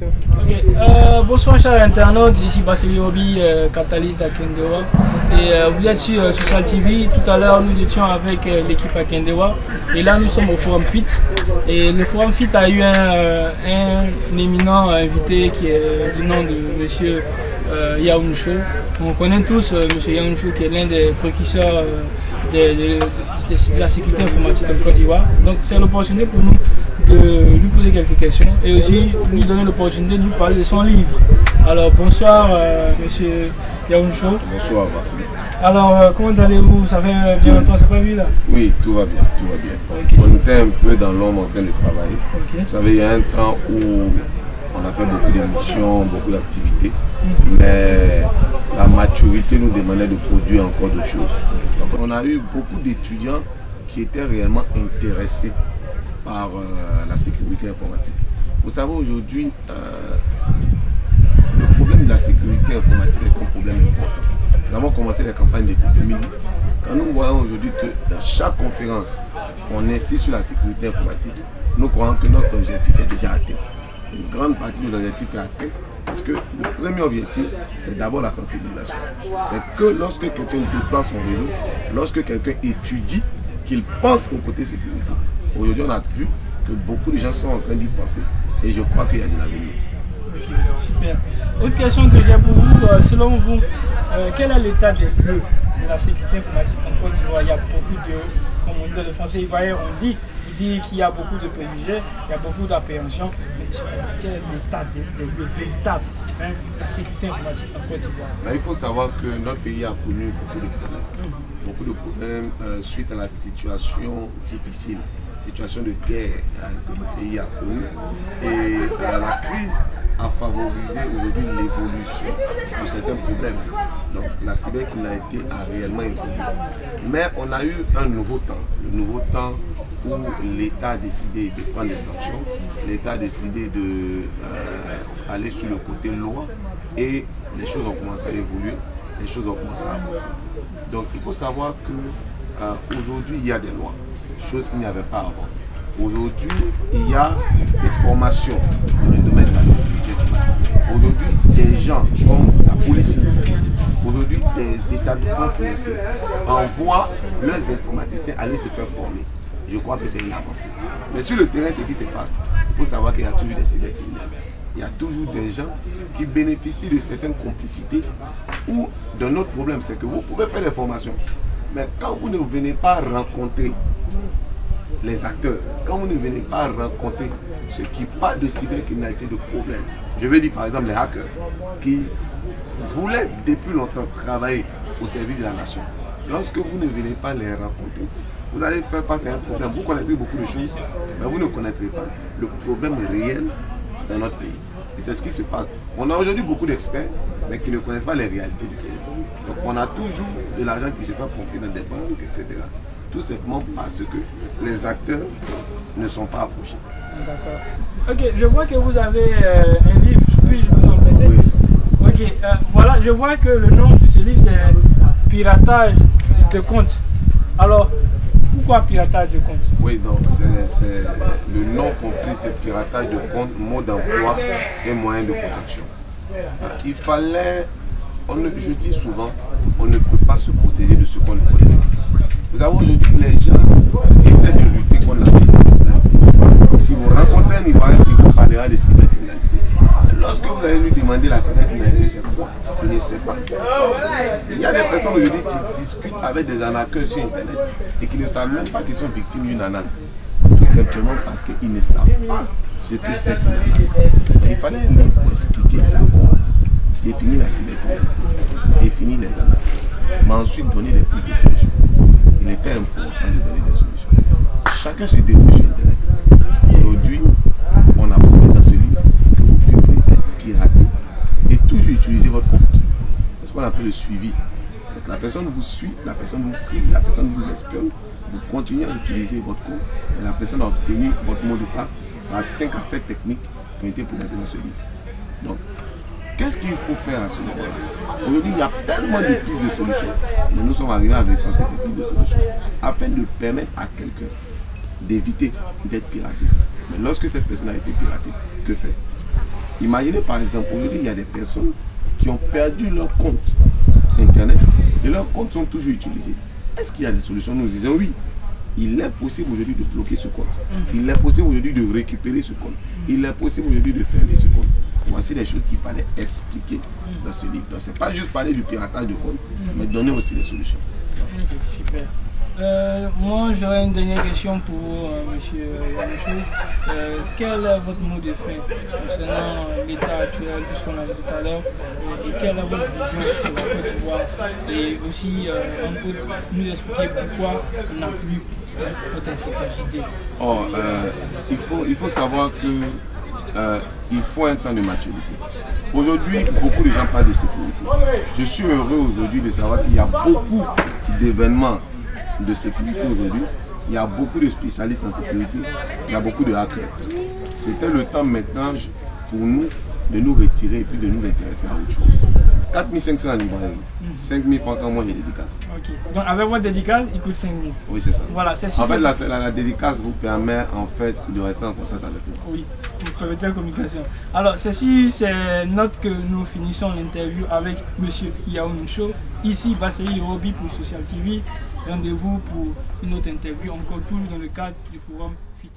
question. Bonsoir chers internautes, ici Bassili Obi, capitaliste à Kendewa. Et vous êtes sur Social TV. Tout à l'heure nous étions avec l'équipe à Kendewa. Et là nous sommes au Forum Fit. Et le Forum Fit a eu un éminent invité qui est du nom de monsieur Yaouncho. On connaît tous monsieur Yaouncho qui est l'un des précurseurs de la sécurité informatique en Côte d'Ivoire. Donc c'est l'opportunité pour nous de lui poser quelques questions et aussi lui donner l'opportunité de nous parler de son livre. Alors bonsoir monsieur Yaouncho. Bonsoir Vassili. Alors comment allez-vous? Ça fait bien longtemps, c'est pas vu là? Oui, tout va bien, tout va bien. Okay. On était un peu dans l'ombre en train de travailler. Okay. Vous savez, il y a un temps où on a fait beaucoup d'émissions, beaucoup d'activités, mais la maturité nous demandait de produire encore d'autres choses. Donc, on a eu beaucoup d'étudiants qui étaient réellement intéressés par la sécurité informatique. Vous savez, aujourd'hui, le problème de la sécurité informatique est un problème important. Nous avons commencé les campagnes depuis 2008. Quand nous voyons aujourd'hui que dans chaque conférence, on insiste sur la sécurité informatique, nous croyons que notre objectif est déjà atteint. Une grande partie de l'objectif est atteint parce que le premier objectif, c'est d'abord la sensibilisation. C'est que lorsque quelqu'un déploie son réseau, lorsque quelqu'un étudie, qu'il pense au côté sécurité. Aujourd'hui, on a vu que beaucoup de gens sont en train d'y penser et je crois qu'il y a de l'avenir. Okay, super. Autre question que j'ai pour vous, selon vous, quel est l'état des lieux de la sécurité informatique en Côte d'Ivoire? Il y a beaucoup de, comme on dit dans le français ivoirien, on dit qu'il y a beaucoup de préjugés, il y a beaucoup d'appréhensions. Mais quel est l'état des lieux véritables de la sécurité informatique en Côte d'Ivoire? Il faut savoir que notre pays a connu beaucoup de problèmes. Beaucoup de problèmes suite à la situation difficile, situation de guerre que le pays a connue. Et la crise a favorisé aujourd'hui l'évolution de certains problèmes. Donc la cybercriminalité a réellement évolué. Mais on a eu un nouveau temps. Le nouveau temps où l'État a décidé de prendre des sanctions, l'État a décidé d'aller sur le côté loi et les choses ont commencé à évoluer, les choses ont commencé à avancer. Donc il faut savoir qu'aujourd'hui il y a des lois, chose qu'il n'y avait pas avant. Aujourd'hui il y a des formations dans le domaine de la sécurité. Aujourd'hui des gens comme la police scientifique, aujourd'hui des établissements financiers envoient leurs informaticiens aller se faire former. Je crois que c'est une avancée. Mais sur le terrain, ce qui se passe, il faut savoir qu'il y a toujours des cybercriminels. Il y a toujours des gens qui bénéficient de certaines complicités ou d'un autre problème, c'est que vous pouvez faire des formations. Mais quand vous ne venez pas rencontrer les acteurs, quand vous ne venez pas rencontrer ceux qui parlent de cybercriminalité, de problèmes, je veux dire par exemple les hackers qui voulaient depuis longtemps travailler au service de la nation. Lorsque vous ne venez pas les rencontrer, vous allez faire face à un problème. Vous connaîtrez beaucoup de choses, mais vous ne connaîtrez pas le problème réel dans notre pays. Et c'est ce qui se passe. On a aujourd'hui beaucoup d'experts, mais qui ne connaissent pas les réalités du pays. Donc on a toujours de l'argent qui se fait pomper dans des banques, etc. Tout simplement parce que les acteurs ne sont pas approchés. D'accord. Ok, je vois que vous avez un livre. Puis-je vous en prêter? Oui. Ok, voilà, je vois que le nom de ce livre c'est Piratage de comptes. Alors, pourquoi piratage de compte? Oui, donc c'est le nom compris, c'est piratage de compte, mode d'emploi et moyen de protection. Il fallait, je dis souvent, on ne peut pas se protéger de ce qu'on ne connaît pas. Vous savez, aujourd'hui, les gens essaient de lutter contre la cybercriminalité. Si vous rencontrez un Ivoirien qui vous parlera de cybercriminalité, lorsque vous allez lui demander la cybercriminalité, c'est quoi? Il ne sait pas. Il y a des personnes aujourd'hui qui discutent avec des arnaqueurs sur Internet et qui ne savent même pas qu'ils sont victimes d'une arnaque. Tout simplement parce qu'ils ne savent pas ce que c'est qu'une arnaque. Il fallait un livre pour expliquer d'abord, définir la cybercriminalité, définir les arnaques, mais ensuite donner des pistes de solutions. Il était important de donner des solutions. Chacun se débrouille sur Internet. Aujourd'hui, on a prouvé dans ce livre que vous pouvez être piraté et toujours utiliser votre compte. C'est ce qu'on appelle le suivi. Donc la personne vous suit, la personne vous filme, la personne vous espionne, vous continuez à utiliser votre compte et la personne a obtenu votre mot de passe par 5 à 7 techniques qui ont été présentées dans ce livre. Donc, qu'est-ce qu'il faut faire à ce moment-là? Aujourd'hui, il y a tellement de pistes de solutions, mais nous sommes arrivés à recenser ces pistes de solutions afin de permettre à quelqu'un d'éviter d'être piraté. Mais lorsque cette personne a été piratée, que faire? Imaginez par exemple, aujourd'hui, il y a des personnes qui ont perdu leur compte Internet et leurs comptes sont toujours utilisés. Est-ce qu'il y a des solutions? Nous disons oui. Il est possible aujourd'hui de bloquer ce compte. Il est possible aujourd'hui de récupérer ce compte. Il est possible aujourd'hui de fermer ce compte. Voici les choses qu'il fallait expliquer dans ce livre. Donc, ce n'est pas juste parler du piratage de compte, mais donner aussi des solutions. Ok, super. Moi, j'aurais une dernière question pour monsieur Yamoussoul. Quel est votre mot de fin concernant l'état actuel, puisqu'on l'a vu tout à l'heure, et quelle est votre vision de la Côte d'Ivoire? Et aussi, on peut nous expliquer pourquoi on n'a plus votre incapacité. Il faut savoir que il faut un temps de maturité. Aujourd'hui, beaucoup de gens parlent de sécurité. Je suis heureux aujourd'hui de savoir qu'il y a beaucoup d'événements de sécurité aujourd'hui. Il y a beaucoup de spécialistes en sécurité. Il y a beaucoup de hackers. C'était le temps maintenant pour nous de nous retirer et puis de nous intéresser à autre chose. 4500 en librairie, 5000 francs quand moi j'ai dédicace. Ok. Donc avec votre dédicace, il coûte 5000. Oui, c'est ça. Voilà, c'est en fait, la dédicace vous permet en fait de rester en contact avec nous. Oui, pour permettre la communication. Alors, ceci, c'est note que nous finissons l'interview avec M. Yamoussoul. Ici, Basseli Yorobi pour Social TV. Rendez-vous pour une autre interview, encore toujours dans le cadre du forum FIT.